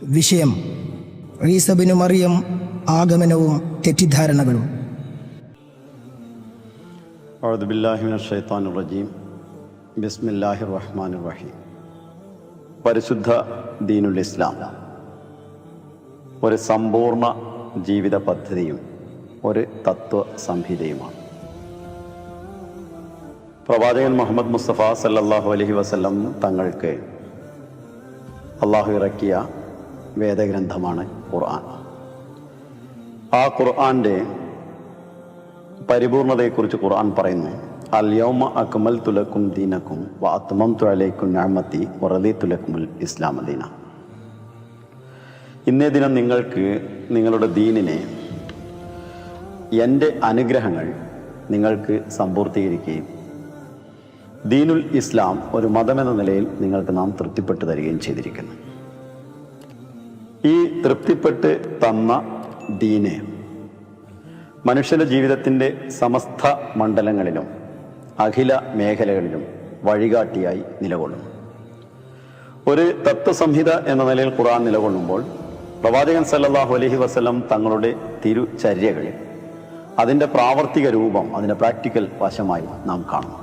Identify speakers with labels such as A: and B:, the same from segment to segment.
A: വിഷയം ഈസ ബിനു മറിയം, ആഗമനവും തെറ്റിദ്ധാരണകളും.
B: അഊദു ബില്ലാഹി മിനശ് ശൈത്വാനിർ റജീം. ബിസ്മില്ലാഹിർ റഹ്മാനിർ റഹീം. പരിശുദ്ധ ദീനുൽ ഇസ്ലാം ഒരു സമ്പൂർണ്ണ ജീവിത പദ്ധതിയും ഒരു തത്വ സംഹിതയുമാണ്. പ്രവാചകൻ മുഹമ്മദ് മുസ്തഫ സല്ലല്ലാഹു അലൈഹി വസല്ലം തങ്ങൾക്ക് അള്ളാഹു ഇറക്കിയ വേദഗ്രന്ഥമാണ് ഖുർആൻ. ആ ഖുർആൻ്റെ പരിപൂർണതയെക്കുറിച്ച് ഖുർആൻ പറയുന്നു, അൽ യൗമ അക്മൽതു ലക്കും ദീനക്കും വ അത്മംതു അലൈക്കും നിഅമതി വ റദീതു ലക്കുമുൽ ഇസ്ലാമ ദീന. ഇന്നേ ദിനം നിങ്ങൾക്ക് നിങ്ങളുടെ ദീനിനെ, എൻ്റെ അനുഗ്രഹങ്ങൾ നിങ്ങൾക്ക് സമ്പൂർത്തീകരിക്കുകയും ദീനുൽ ഇസ്ലാം ഒരു മതമെന്ന നിലയിൽ നിങ്ങൾക്ക് നാം തൃപ്തിപ്പെട്ടു തരികയും ചെയ്തിരിക്കുന്നു. ഈ തൃപ്തിപ്പെട്ട് തന്ന ദീന് മനുഷ്യന്റെ ജീവിതത്തിൻ്റെ സമസ്ത മണ്ഡലങ്ങളിലും അഖില മേഖലകളിലും വഴികാട്ടിയായി നിലകൊള്ളുന്നു. ഒരു തത്വസംഹിത എന്ന നിലയിൽ ഖുർആൻ നിലകൊള്ളുമ്പോൾ പ്രവാചകൻ സല്ലല്ലാഹു അലൈഹി വസല്ലം തങ്ങളുടെ തിരുചര്യകളിൽ അതിൻ്റെ പ്രാവർത്തിക രൂപം, അതിൻ്റെ പ്രാക്ടിക്കൽ വശമായി നാം കാണുന്നു.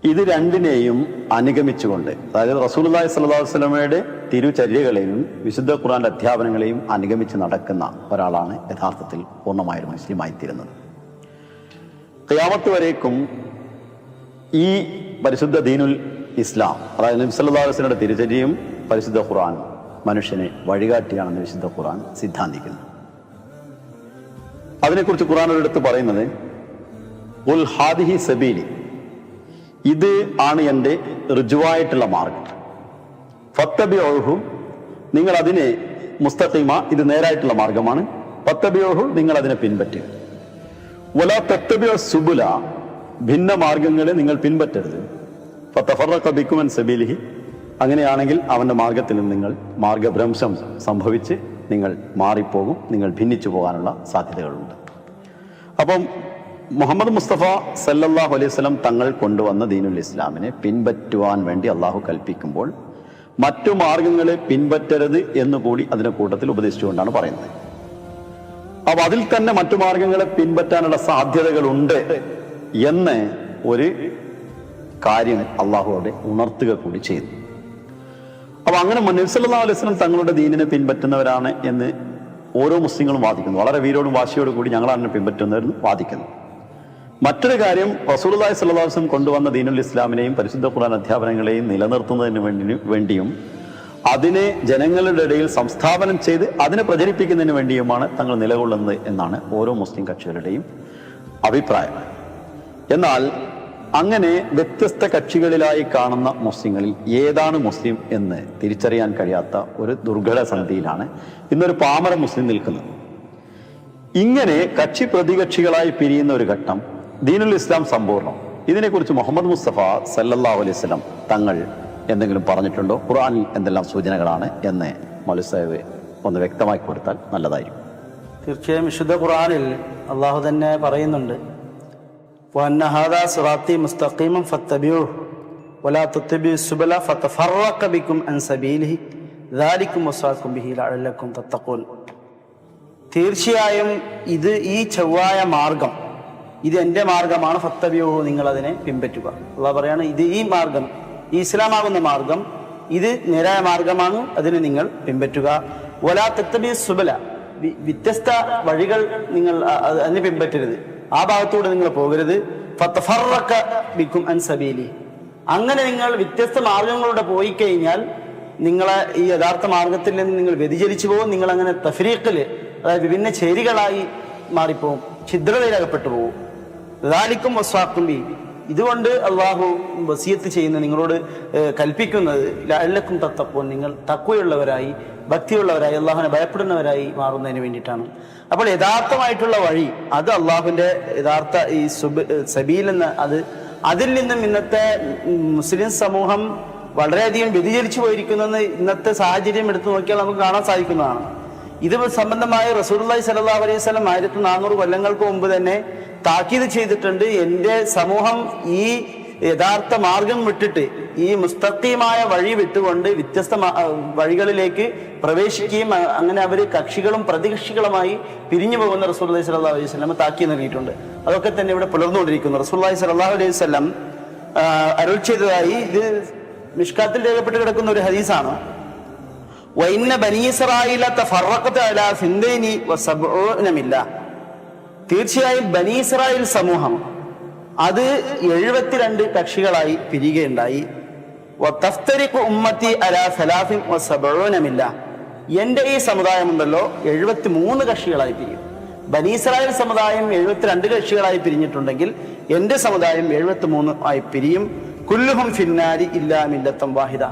B: ഇത് രണ്ടിനെയും അനുഗമിച്ചുകൊണ്ട്, അതായത് റസൂലുള്ളാഹി സ്വല്ലല്ലാഹു അലൈഹി വസല്ലമയുടെ തിരുചര്യകളെയും വിശുദ്ധ ഖുർആന്റെ അധ്യാപനങ്ങളെയും അനുഗമിച്ച് നടക്കുന്ന ഒരാളാണ് യഥാർത്ഥത്തിൽ പൂർണ്ണമായൊരു മുസ്ലിമായിത്തീരുന്നത്. ഖിയാമത്ത് വരേക്കും ഈ പരിശുദ്ധ ദീനുൽ ഇസ്ലാം, അതായത് നബി സല്ലല്ലാഹു അലൈഹി വസല്ലമയുടെ തിരുചര്യയും പരിശുദ്ധ ഖുർആൻ മനുഷ്യനെ വഴികാട്ടിയാണെന്ന് വിശുദ്ധ ഖുർആൻ സിദ്ധാന്തിക്കുന്നു. അതിനെക്കുറിച്ച് ഖുർആൻ ഒരിടത്ത് പറയുന്നത്, ഖുൽ ഹാദിഹി സബീലി, ഇത് ആണ് എൻ്റെ ഋജുവായിട്ടുള്ള മാർഗം, ഫത്തബിഊഹു, നിങ്ങൾ അതിനെ, മുസ്തഖീമ, ഇത് നേരായിട്ടുള്ള മാർഗമാണ്, ഫത്തബിഊഹു, നിങ്ങൾ അതിനെ പിൻപറ്റുക, വലാ തത്തബിഉ സുബുല, ഭിന്ന മാർഗങ്ങളെ നിങ്ങൾ പിൻപറ്റരുത്, ഫതഫറഖ ബികും അൻ സബീലിഹി, അങ്ങനെയാണെങ്കിൽ അവന്റെ മാർഗത്തിൽ നിന്ന് നിങ്ങൾ മാർഗഭ്രംശം സംഭവിച്ച് നിങ്ങൾ മാറിപ്പോകും, നിങ്ങൾ ഭിന്നിച്ചു പോകാനുള്ള സാധ്യതകളുണ്ട്. അപ്പം മുഹമ്മദ് മുസ്തഫ സല്ലല്ലാഹു അലൈഹി വസല്ലം തങ്ങൾ കൊണ്ടുവന്ന ദീനുൽ ഇസ്ലാമിനെ പിൻപറ്റുവാൻ വേണ്ടി അള്ളാഹു കൽപ്പിക്കുമ്പോൾ മറ്റു മാർഗങ്ങളെ പിൻപറ്റരുത് എന്നുകൂടി അതിന്റെ കൂട്ടത്തിൽ ഉപദേശിച്ചുകൊണ്ടാണ് പറയുന്നത്. അപ്പൊ അതിൽ തന്നെ മറ്റു മാർഗങ്ങളെ പിൻപറ്റാനുള്ള സാധ്യതകളുണ്ട് എന്ന് ഒരു കാര്യം അള്ളാഹു അവിടെ ഉണർത്തുക കൂടി ചെയ്യുന്നു. അപ്പൊ അങ്ങനെ നബി സല്ലല്ലാഹു അലൈഹി വസല്ലം തങ്ങളുടെ ദീനിനെ പിൻപറ്റുന്നവരാണ് എന്ന് ഓരോ മുസ്ലിങ്ങളും വാദിക്കുന്നു. വളരെ വീരോടും വാശിയോടും കൂടി ഞങ്ങളാണ് പിൻപറ്റുന്നവരെന്ന് വാദിക്കുന്നു. മറ്റൊരു കാര്യം, റസൂലുള്ളാഹി സ്വല്ലല്ലാഹു അലൈഹി വസല്ലം കൊണ്ടുവന്ന ദീനുൽ ഇസ്ലാമിനെയും പരിശുദ്ധ ഖുർആൻ അധ്യാപനങ്ങളെയും നിലനിർത്തുന്നതിന് വേണ്ടിയും അതിനെ ജനങ്ങളുടെ ഇടയിൽ സംസ്ഥാപനം ചെയ്ത് അതിനെ പ്രചരിപ്പിക്കുന്നതിന് വേണ്ടിയുമാണ് തങ്ങൾ നിലകൊള്ളുന്നത് എന്നാണ് ഓരോ മുസ്ലിം കക്ഷികളുടെയും അഭിപ്രായം. എന്നാൽ അങ്ങനെ വ്യത്യസ്ത കക്ഷികളിലായി കാണുന്ന മുസ്ലിങ്ങളിൽ ഏതാണ് മുസ്ലിം എന്ന് തിരിച്ചറിയാൻ കഴിയാത്ത ഒരു ദുർഘട സന്ധിയിലാണ് ഇന്നൊരു പാമര മുസ്ലിം നിൽക്കുന്നത്. ഇങ്ങനെ കക്ഷി പ്രതികക്ഷികളായി പിരിയുന്ന ഒരു ഘട്ടം ദീനുൽ ഇസ്ലാം സമ്പൂർണ്ണം, ഇതിനെക്കുറിച്ച് മുഹമ്മദ് മുസ്തഫ സല്ലല്ലാഹു അലൈഹി വസല്ലം തങ്ങൾ എന്തെങ്കിലും പറഞ്ഞിട്ടുണ്ടോ? ഖുർആനിൽ എന്തെല്ലാം സൂചനകളാണ് എന്ന് മൗലവി സാഹിബ് ഒന്ന് വ്യക്തമാക്കി കൊടുത്താൽ നല്ലതായിരിക്കും.
C: തീർച്ചയായും വിശുദ്ധ ഖുർആനിൽ അള്ളാഹു തന്നെ പറയുന്നുണ്ട്, വഅന്ന ഹാദാ സിറാത്തി മുസ്തഖീമൻ ഫത്തബിഊഹു വലാ തത്തബിഉസ് സുബല ഫതഫറഖ ബികും അൻ സബീലിഹി ദാലികും വസാഖും ബിഹി ലഅല്ലക്കും തത്തഖൂൻ. തീർച്ചയായും ഇത് ഈ ചൊവ്വായ മാർഗം, ഇത് എൻ്റെ മാർഗമാണ്, ഫത്തബിഊഹു, നിങ്ങൾ അതിനെ പിൻപറ്റുക. അള്ളാഹു പറയാണ്, ഇത് ഈ മാർഗം, ഈ ഇസ്ലാമാകുന്ന മാർഗം, ഇത് നേരായ മാർഗമാണ്, അതിനെ നിങ്ങൾ പിൻപറ്റുക. വലാ തത്തബിഉസ് സുബല, വ്യത്യസ്ത വഴികൾ നിങ്ങൾ അതിനെ പിൻപറ്റരുത്, ആ ഭാഗത്തൂടെ നിങ്ങൾ പോകരുത്. ഫതഫറഖ ബികും അൻ സബീലി, അങ്ങനെ നിങ്ങൾ വ്യത്യസ്ത മാർഗങ്ങളിലൂടെ പോയി കഴിഞ്ഞാൽ നിങ്ങളെ ഈ യഥാർത്ഥ മാർഗത്തിൽ നിന്ന് നിങ്ങൾ വ്യതിചലിച്ചു പോകും. നിങ്ങൾ അങ്ങനെ തഫ്രീഖില്, അതായത് വിഭിന്ന ചേരികളായി മാറിപ്പോവും, ഛിദ്രതയിലകപ്പെട്ടു പോകും. ദാലികും വസ്വാഖും ബി, ഇതുകൊണ്ട് അള്ളാഹു വസിയത്ത് ചെയ്യുന്ന, നിങ്ങളോട് കൽപ്പിക്കുന്നത്, ലഅല്ലക്കും തത്തഖൂൻ, നിങ്ങൾ തഖ്വയുള്ളവരായി, ഭക്തിയുള്ളവരായി, അള്ളാഹുവിനെ ഭയപ്പെടുന്നവരായി മാറുന്നതിന് വേണ്ടിയിട്ടാണ്. അപ്പോൾ യഥാർത്ഥമായിട്ടുള്ള വഴി, അത് അള്ളാഹുവിന്റെ യഥാർത്ഥ ഈ സബീൽ എന്ന അതിൽ നിന്നും ഇന്നത്തെ മുസ്ലിം സമൂഹം വളരെയധികം വ്യതിചലിച്ചു പോയിരിക്കുന്നെന്ന് ഇന്നത്തെ സാഹചര്യം എടുത്തു നോക്കിയാൽ നമുക്ക് കാണാൻ സാധിക്കുന്നതാണ്. ഇത് സംബന്ധമായി റസൂലുള്ളാഹി സ്വല്ലല്ലാഹു അലൈഹി വസല്ലം 1400 കൊല്ലങ്ങൾക്ക് മുമ്പ് തന്നെ താക്കീത് ചെയ്തിട്ടുണ്ട്. എൻ്റെ സമൂഹം ഈ യഥാർത്ഥ മാർഗം വിട്ടിട്ട് ഈ മുസ്തഖീമായ വഴി വിട്ടുകൊണ്ട് വ്യത്യസ്ത വഴികളിലേക്ക് പ്രവേശിക്കുകയും അങ്ങനെ അവർ കക്ഷികളും പ്രതികക്ഷികളുമായി പിരിഞ്ഞു പോകുന്ന റസൂലുള്ളാഹി സ്വല്ലല്ലാഹു അലൈഹി വസല്ലം താക്കീത് നൽകിയിട്ടുണ്ട്. അതൊക്കെ തന്നെ ഇവിടെ പുലർന്നുകൊണ്ടിരിക്കുന്നു. റസൂലുള്ളാഹി സ്വല്ലല്ലാഹു അലൈഹി വസല്ലം അരുൾ ചെയ്തതായി ഇത് മിഷ്കാത്തിൽ രേഖപ്പെട്ട് കിടക്കുന്ന ഒരു ഹദീസാണ്. വഇന്ന ബനീ ഇസ്രായീല തഫറഖത അലാ സിന്തൈനി വസബ്ഊന മില്ല. തീർച്ചയായും ബനീ ഇസ്രായേൽ സമൂഹം അത് 72 കക്ഷികളായി പിരിയുകയുണ്ടായി. വതഫ്തരിഖു ഉമ്മത്തി അലാ 73 മില്ല. എന്റെ ഈ സമുദായമുണ്ടല്ലോ 73 കക്ഷികളായി പിരിയും. ബനീ ഇസ്രായേൽ സമുദായം 72 കക്ഷികളായി പിരിഞ്ഞിട്ടുണ്ടെങ്കിൽ എന്റെ സമുദായം 73 ആയി പിരിയും. കുല്ലുഹും ഫിന്നാരി ഇല്ലാ മില്ലത്തൻ വാഹിദ.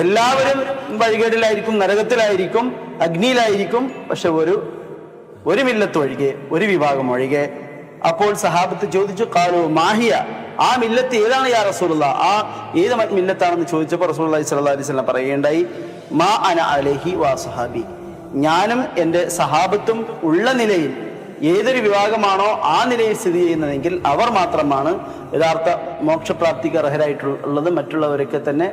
C: എല്ലാവരും വഴികേടിലായിരിക്കും, നരകത്തിലായിരിക്കും, അഗ്നിയിലായിരിക്കും. പക്ഷെ ഒരു മില്ലത്ത് ഒഴികെ, ഒരു വിഭാഗം ഒഴികെ. അപ്പോൾ സഹാബത്ത് ചോദിച്ചു, ഖാലു മാഹിയ, ആ മില്ലത്ത് ഏതാണ് യാ റസൂലുള്ളാഹ്, ആ ഏത് മില്ലത്താണെന്ന് ചോദിച്ചപ്പോൾ റസൂലുള്ളാഹി സ്വല്ലല്ലാഹു അലൈഹി വസല്ലം പറയുകയുണ്ടായി, മാ അന അലൈഹി വാ സഹാബി, ഞാനും എൻ്റെ സഹാബത്തും ഉള്ള നിലയിൽ ഏതൊരു വിഭാഗമാണോ ആ നിലയിൽ സ്ഥിതി ചെയ്യുന്നതെങ്കിൽ അവർ മാത്രമാണ് യഥാർത്ഥ മോക്ഷപ്രാപ്തിക്ക് അർഹരായിട്ടുള്ളത്. മറ്റുള്ളവരൊക്കെ തന്നെ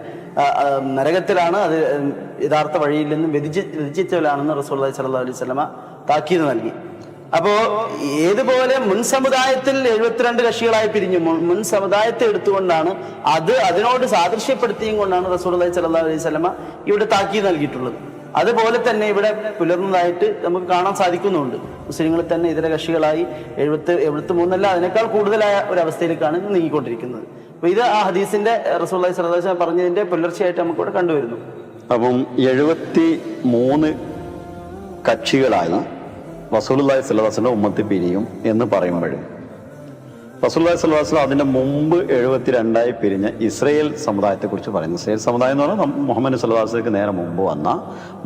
C: നരകത്തിലാണ്, അത് യഥാർത്ഥ വഴിയിൽ നിന്നും വ്യതിചിച്ചവരാണെന്ന് റസൂലുള്ളാഹി സ്വല്ലല്ലാഹു അലൈഹി വസല്ലമ താക്കീത് നൽകി. അപ്പോ ഏതുപോലെ മുൻ സമുദായത്തിൽ 72 കക്ഷികളായി പിരിഞ്ഞു, മുൻ സമുദായത്തെ എടുത്തുകൊണ്ടാണ് അതിനോട് സാദൃശ്യപ്പെടുത്തിയും കൊണ്ടാണ് റസൂലുള്ളാഹി സ്വല്ലല്ലാഹു അലൈഹി വസല്ലമ ഇവിടെ താക്കീത് നൽകിയിട്ടുള്ളത്. അതുപോലെ തന്നെ ഇവിടെ പുലർന്നതായിട്ട് നമുക്ക് കാണാൻ സാധിക്കുന്നുണ്ട്. മുസ്ലിങ്ങളിൽ തന്നെ ഇതര കക്ഷികളായി 73 അതിനേക്കാൾ കൂടുതലായ ഒരു അവസ്ഥയിലേക്കാണ് നീങ്ങിക്കൊണ്ടിരിക്കുന്നത്. അപ്പൊ ഇത് ആ ഹദീസിന്റെ റസൂലുള്ളാഹി സ്വല്ലല്ലാഹു അലൈഹി വസല്ലം പറഞ്ഞതിന്റെ പുലർച്ചയായിട്ട് നമുക്ക് ഇവിടെ കണ്ടുവരുന്നു.
B: അപ്പം 73 കക്ഷികളായി റസൂലുള്ളാഹി സ്വല്ലല്ലാഹു അലൈഹി വസല്ലം ഉമ്മത്ത് പിരിയും എന്ന് പറയുമ്പോഴും റസൂലുള്ളാഹി സ്വല്ലല്ലാഹു അലൈഹി വസല്ലം അതിന്റെ മുമ്പ് 72 പിരിഞ്ഞ ഇസ്രായേൽ സമുദായത്തെ കുറിച്ച് പറയുന്നു. ഇസ്രായേൽ സമുദായം എന്ന് പറഞ്ഞാൽ മുഹമ്മദ് സ്വല്ലല്ലാഹു അലൈഹി വസല്ലമക്ക് നേരെ മുമ്പ് വന്ന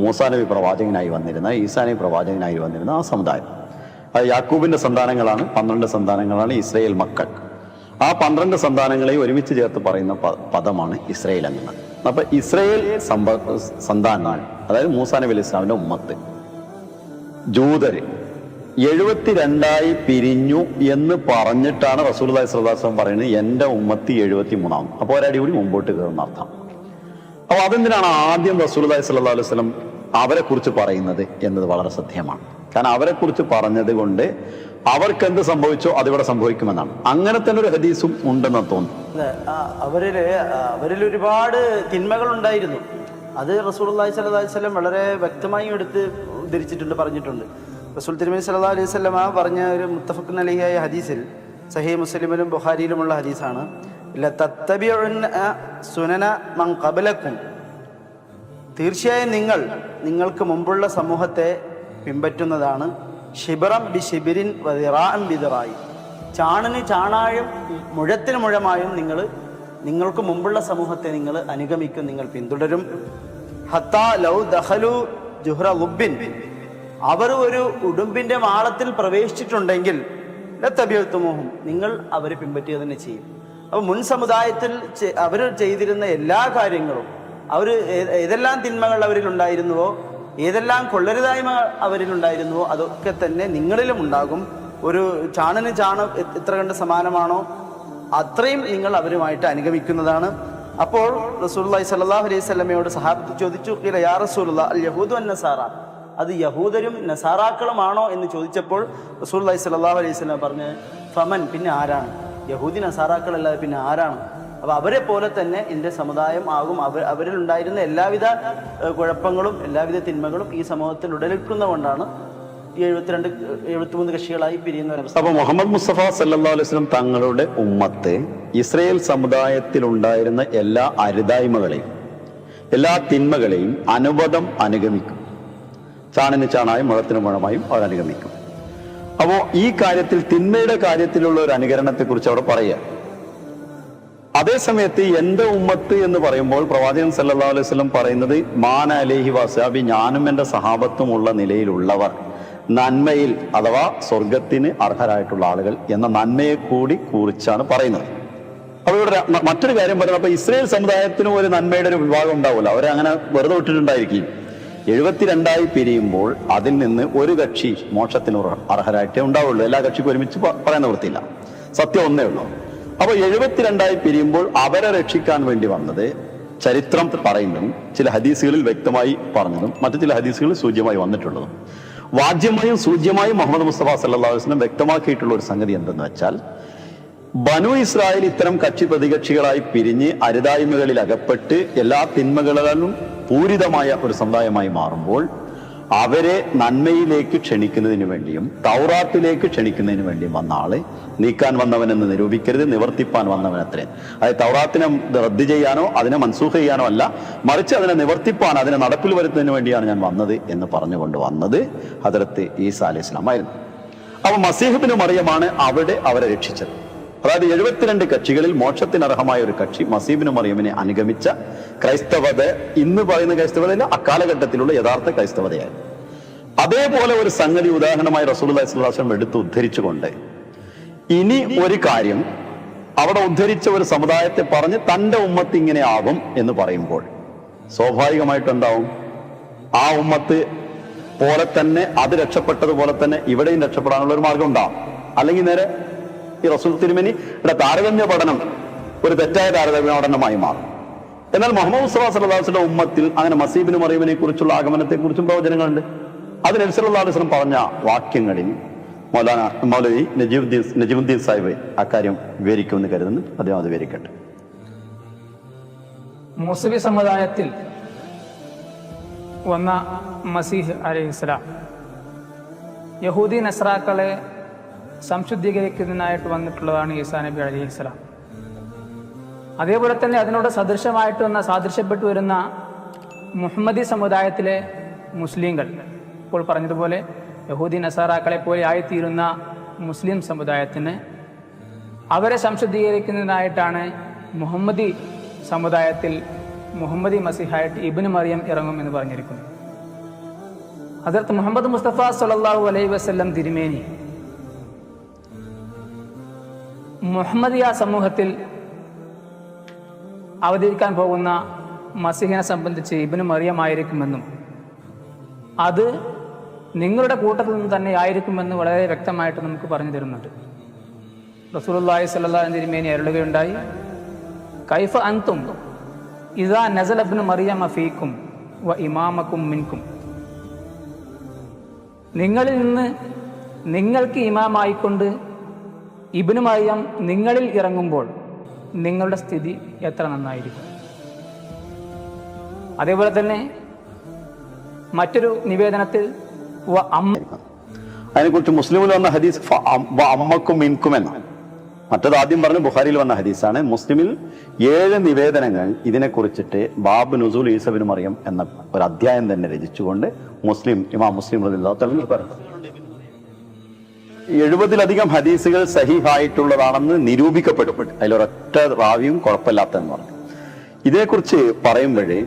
B: മൂസാ നബി പ്രവാചകനായി വന്നിരുന്ന, ഈസാ നബി പ്രവാചകനായി വന്നിരുന്ന ആ സമുദായം. അത് യാക്കൂബിന്റെ സന്താനങ്ങളാണ്, 12 സന്താനങ്ങളാണ് ഇസ്രായേൽ മക്കൾ. ആ 12 സന്താനങ്ങളെ ഒരുമിച്ച് ചേർത്ത് പറയുന്ന പദമാണ് ഇസ്രായേൽ എന്നുള്ളത്. അപ്പൊ ഇസ്രായേൽ സന്താനമാണ്, അതായത് മൂസാ നബി അലൈഹി ഇസ്ലാമിന്റെ ഉമ്മത്ത്. ജൂതര് 72 പിരിഞ്ഞു എന്ന് പറഞ്ഞിട്ടാണ് റസൂലുള്ളാഹി സ്വല്ലല്ലാഹു അലൈഹി വസല്ലം പറയുന്നത് എന്റെ ഉമ്മത്തി 73. അപ്പോൾ ഒരടി കൂടി മുമ്പോട്ട് കയറുന്ന അർത്ഥം. അപ്പോൾ അതെന്തിനാണ് ആദ്യം റസൂലുള്ളാഹി സ്വല്ലല്ലാഹു അലൈഹി വസല്ലം അവരെ കുറിച്ച് പറയുന്നത് എന്നത് വളരെ ശ്രദ്ധേയമാണ്. കാരണം അവരെ കുറിച്ച് പറഞ്ഞത് കൊണ്ട് അവർക്ക് എന്ത് സംഭവിച്ചോ അതിവിടെ സംഭവിക്കുമെന്നാണ്. അങ്ങനെ തന്നെ ഒരു ഹദീസും ഉണ്ടെന്ന് തോന്നുന്നു.
C: അവരിൽ ഒരുപാട് തിന്മകൾ ഉണ്ടായിരുന്നു. അത് റസൂലുള്ളാഹി സ്വല്ലല്ലാഹു അലൈഹി വസല്ലം വളരെ വ്യക്തമായി എടുത്ത് ഉദ്ധരിച്ചിട്ടുണ്ട്, പറഞ്ഞിട്ടുണ്ട്. റസൂൽ തിരുമേനി സല്ലല്ലാഹു അലൈഹി വസല്ലം പറഞ്ഞ ഒരു മുത്തഫഖുൻ അലൈഹിയായ ഹദീസിൽ, സഹീഹ് മുസ്ലിമിലും ബുഖാരിയിലുമുള്ള ഹദീസാണ്, ലതത്തബിഉന്ന സുനന മൻ ഖബലക്കും, തീർച്ചയായും നിങ്ങൾക്ക് മുമ്പുള്ള സമൂഹത്തെ പിൻപറ്റുന്നതാണ്. ഷിബറം ബി ഷിബിരിൻ വദിറാഅൻ ബിദിറായി, ചാണിന് ചാണായും മുഴത്തിന് മുഴമായും നിങ്ങൾക്ക് മുമ്പുള്ള സമൂഹത്തെ നിങ്ങൾ അനുഗമിക്കും, നിങ്ങൾ പിന്തുടരും. ഹത്താ ലൗ ദഖലു ജുഹ്റ ലുബ്ബിൻ, അവർ ഒരു ഉടുമ്പിന്റെ മാളത്തിൽ പ്രവേശിച്ചിട്ടുണ്ടെങ്കിൽ ലതബിഅതുമുഹും, നിങ്ങൾ അവരെ പിൻപറ്റുക തന്നെ ചെയ്യും. അപ്പൊ മുൻ സമുദായത്തിൽ അവർ ചെയ്തിരുന്ന എല്ലാ കാര്യങ്ങളും, ഏതെല്ലാം തിന്മകൾ അവരിൽ ഉണ്ടായിരുന്നുവോ, ഏതെല്ലാം കൊള്ളരുതായ്മ അവരിലുണ്ടായിരുന്നുവോ അതൊക്കെ തന്നെ നിങ്ങളിലും ഉണ്ടാകും. ഒരു ചാണിന് ചാണ് എത്ര കണ്ട് സമാനമാണോ അത്രയും നിങ്ങൾ അവരുമായിട്ട് അനുഗമിക്കുന്നതാണ്. അപ്പോൾ റസൂലുള്ളാഹി സ്വല്ലല്ലാഹു അലൈഹി വസല്ലമയോട് സഹാബത്ത് ചോദിച്ചു, ഖീല യാ റസൂലുള്ളാഹ് അൽ യഹൂദു വൻ നസാറ, അത് യഹൂദരും നസാറാക്കളുമാണോ എന്ന് ചോദിച്ചപ്പോൾ റസൂലുള്ളാഹി സ്വല്ലല്ലാഹു അലൈഹി വസല്ലം പറഞ്ഞു, ഫമൻ, പിന്നെ ആരാണ്? യഹൂദി നസാറാക്കളല്ലാതെ പിന്നെ ആരാണ്? അപ്പൊ അവരെ പോലെ തന്നെ എൻ്റെ സമുദായം ആകും. അവരിൽ ഉണ്ടായിരുന്ന എല്ലാവിധ കുഴപ്പങ്ങളും എല്ലാവിധ തിന്മകളും ഈ സമൂഹത്തിൽ ഉടലെടുക്കുന്നതുകൊണ്ടാണ് ഈ 73 കക്ഷികളായി പിരിയുന്നവരവസ്ഥ.
B: അപ്പൊ മുഹമ്മദ് മുസ്തഫ സല്ലല്ലാഹു അലൈഹി വസല്ലം തങ്ങളുടെ ഉമ്മത്ത് ഇസ്രായേൽ സമുദായത്തിൽ ഉണ്ടായിരുന്ന എല്ലാ അരുതായ്മകളെയും എല്ലാ തിന്മകളെയും അനുവദം അനുഗമിക്കും. ചാണിന് ചാണായും മുഴത്തിന് മുഴമായും അവർ അനുഗമിക്കും. അപ്പോ ഈ കാര്യത്തിൽ, തിന്മയുടെ കാര്യത്തിലുള്ള ഒരു അനുകരണത്തെ കുറിച്ച് അവിടെ പറയുക. അതേസമയത്ത് എന്റെ ഉമ്മത്ത് എന്ന് പറയുമ്പോൾ പ്രവാചകൻ സല്ലല്ലാഹു അലൈഹി വസല്ലം പറയുന്നത് മാന അലൈഹി വസഹബി, ഞാനും എൻ്റെ സഹാബത്തുമുള്ള നിലയിലുള്ളവർ നന്മയിൽ അഥവാ സ്വർഗത്തിന് അർഹരായിട്ടുള്ള ആളുകൾ എന്ന നന്മയെ കൂടി കുറിച്ചാണ് പറയുന്നത്. അപ്പോൾ ഇവിടെ മറ്റൊരു കാര്യം പറയുന്നത്, അപ്പൊ ഇസ്രായേൽ സമുദായത്തിനും ഒരു നന്മയുടെ ഒരു വിഭാഗം ഉണ്ടാവില്ല, അവരെ അങ്ങനെ വെറുതെ വിട്ടിട്ടുണ്ടായിരിക്കും. 72 പിരിയുമ്പോൾ അതിൽ നിന്ന് ഒരു കക്ഷി മോക്ഷത്തിന് അർഹരായിട്ടേ ഉണ്ടാവുള്ളൂ. എല്ലാ കക്ഷിക്കും ഒരുമിച്ച് പറയാൻ നിവൃത്തിയില്ല. സത്യം ഒന്നേ ഉള്ളൂ. അപ്പൊ 72 പിരിയുമ്പോൾ അവരെ രക്ഷിക്കാൻ വേണ്ടി വന്നത് ചരിത്രം പറയുന്നതും ചില ഹദീസുകളിൽ വ്യക്തമായി പറഞ്ഞതും മറ്റു ചില ഹദീസുകളിൽ സൂച്യമായി വന്നിട്ടുള്ളതും വാജ്യമായും സൂച്യമായും മുഹമ്മദ് മുസ്തഫ സല്ലല്ലാഹു അലൈഹി വസല്ലം വ്യക്തമാക്കിയിട്ടുള്ള ഒരു സംഗതി എന്തെന്ന് വെച്ചാൽ, ബനു ഇസ്രായേൽ ഇത്തരം കക്ഷി പ്രതികക്ഷികളായി പിരിഞ്ഞ് അരുതായ്മകളിൽ അകപ്പെട്ട് എല്ലാ തിന്മകളിലും പൂരിതമായ ഒരു സമുദായമായി മാറുമ്പോൾ അവരെ നന്മയിലേക്ക് ക്ഷണിക്കുന്നതിന് വേണ്ടിയും തൗറാത്തിലേക്ക് ക്ഷണിക്കുന്നതിന് വേണ്ടിയും വന്ന ആള് നീക്കാൻ വന്നവനെന്ന് നിരൂപിക്കരുത്, നിവർത്തിപ്പാൻ വന്നവനത്രേ. അതായത് തൗറാത്തിനെ റദ്ദ് ചെയ്യാനോ അതിനെ മൻസൂഖ് ചെയ്യാനോ അല്ല, മറിച്ച് അതിനെ നിവർത്തിപ്പാൻ, അതിനെ നടപ്പിൽ വരുത്തുന്നതിന് വേണ്ടിയാണ് ഞാൻ വന്നത് എന്ന് പറഞ്ഞുകൊണ്ട് വന്നത് ഹദ്റത്ത് ഈസാ അലൈഹി ഇസ്ലാം ആയിരുന്നു. അപ്പൊ മസീഹ് ഇബ്നു മറിയമാണ് അവിടെ അവരെ രക്ഷിച്ചത്. അതായത് 72 കക്ഷികളിൽ മോക്ഷത്തിനർഹമായ ഒരു കക്ഷി മസീഹ് ഇബ്നു മറിയമിനെ അനുഗമിച്ച ക്രൈസ്തവത, ഇന്ന് പറയുന്ന ക്രൈസ്തവതയില്ല, അക്കാലഘട്ടത്തിലുള്ള യഥാർത്ഥ ക്രൈസ്തവതയായിരുന്നു. അതേപോലെ ഒരു സംഗതി ഉദാഹരണമായി റസൂലുള്ളാഹി സ്വല്ലല്ലാഹു അലൈഹി വസല്ലം എടുത്ത് ഉദ്ധരിച്ചുകൊണ്ട് ഇനി ഒരു കാര്യം അവിടെ ഉദ്ധരിച്ച ഒരു സമുദായത്തെ പറഞ്ഞ് തന്റെ ഉമ്മത്ത് ഇങ്ങനെ ആകും എന്ന് പറയുമ്പോൾ സ്വാഭാവികമായിട്ട് എന്താവും, ആ ഉമ്മത്ത് പോലെ തന്നെ അത് രക്ഷപ്പെട്ടതുപോലെ തന്നെ ഇവിടെയും രക്ഷപ്പെടാനുള്ള ഒരു മാർഗം ഉണ്ടാവും. അല്ലെങ്കിൽ നേരെ ഈ റസൂൽ തിരുമേനിയുടെ താരതമ്യ പഠനം ഒരു തെറ്റായ താരതമ്യ പഠനമായി മാറും. എന്നാൽ മുഹമ്മദ് മുസ്തഫ സല്ലല്ലാഹു അലൈഹി വസല്ലം ഉമ്മത്തിൽ അങ്ങനെ മസീഹ് ഇബ്നു മറിയമിനെ കുറിച്ചുള്ള ആഗമനത്തെ കുറിച്ചും പ്രവചനങ്ങളുണ്ട്. അത് നബി സല്ലല്ലാഹു അലൈഹി വസല്ലം പറഞ്ഞ വാക്യങ്ങളിൽ മൗലവി നജീമുദ്ദീൻ സാഹിബ് അക്കാര്യം വിവരിക്കുമെന്ന് കരുതുന്നു. അദ്ദേഹം അത് വിവരിക്കട്ടെ.
D: മൂസവി സമുദായത്തിൽ വന്ന മസീഹ് അലൈഹിസ്സലാം യഹൂദി നസ്രാക്കളെ സംശുദ്ധീകരിക്കുന്നതിനായിട്ട് വന്നിട്ടുള്ളതാണ് ഈസാ നബി അലൈഹിസ്സലാം. അതേപോലെ തന്നെ അതിനോട് സദൃശമായിട്ട് വന്ന സാദൃശ്യപ്പെട്ടു വരുന്ന മുഹമ്മദി സമുദായത്തിലെ മുസ്ലിങ്ങൾ, ഇപ്പോൾ പറഞ്ഞതുപോലെ യഹൂദി നസാറാക്കളെ പോലെ ആയിത്തീരുന്ന മുസ്ലിം സമുദായത്തിന് അവരെ സംശുദ്ധീകരിക്കുന്നതിനായിട്ടാണ് മുഹമ്മദി സമുദായത്തിൽ മുഹമ്മദി മസീഹായിട്ട് ഇബ്നു മറിയം ഇറങ്ങുമെന്ന് പറഞ്ഞിരിക്കുന്നു. ഹദ്റത്ത് മുഹമ്മദ് മുസ്തഫ സല്ലല്ലാഹു അലൈഹി വസല്ലം തിരുമേനി മുഹമ്മദിയ സമൂഹത്തിൽ അവതരിക്കാൻ പോകുന്ന മസീഹിനെ സംബന്ധിച്ച് ഇബ്നു മറിയമായിരിക്കുമെന്നും അത് നിങ്ങളുടെ കൂട്ടത്തിൽ നിന്ന് തന്നെ ആയിരിക്കുമെന്ന് വളരെ വ്യക്തമായിട്ട് നമുക്ക് പറഞ്ഞു തരുന്നുണ്ട്. റസൂലുള്ളാഹി സ്വല്ലല്ലാഹു അലൈഹി വസല്ലം തിരുമേനി അരുളുകയുണ്ടായി, കൈഫ അൻതും ഇദാ നസല ഇബ്നു മറിയമ ഫീക്കും വ ഇമാമക്കും മിൻകും. നിങ്ങളിൽ നിന്ന് നിങ്ങൾക്ക് ഇമാമായിക്കൊണ്ട് ഇബ്നു മറിയം നിങ്ങളിൽ ഇറങ്ങുമ്പോൾ നിങ്ങളുടെ സ്ഥിതി എത്ര നന്നായിരിക്കും. അതേപോലെ തന്നെ മറ്റൊരു നിവേദനത്തിൽ
B: അതിനെക്കുറിച്ച് മുസ്ലിമിൽ വന്ന ഹദീസ് അമ്മക്കും മിൻകും എന്നാണ്. മറ്റത് ആദ്യം പറഞ്ഞ ബുഖാരിയിൽ വന്ന ഹദീസാണ്. മുസ്ലിമിൽ 7 നിവേദനങ്ങൾ ഇതിനെക്കുറിച്ചിട്ട് ബാബ് നുസൂൽ ഈസാ ഇബ്നു മറിയം എന്ന ഒരു അധ്യായം തന്നെ രചിച്ചുകൊണ്ട് ഇമാം മുസ്ലിം റളിയല്ലാഹു പറഞ്ഞു. 70-ലധികം ഹദീസുകൾ സഹീഹായിട്ടുള്ളതാണെന്ന് നിരൂപിക്കപ്പെടും. അതിലൊരൊറ്റ റാവിയും കുഴപ്പമില്ലാത്തെന്ന് പറഞ്ഞു. ഇതിനെക്കുറിച്ച് പറയുമ്പോഴേ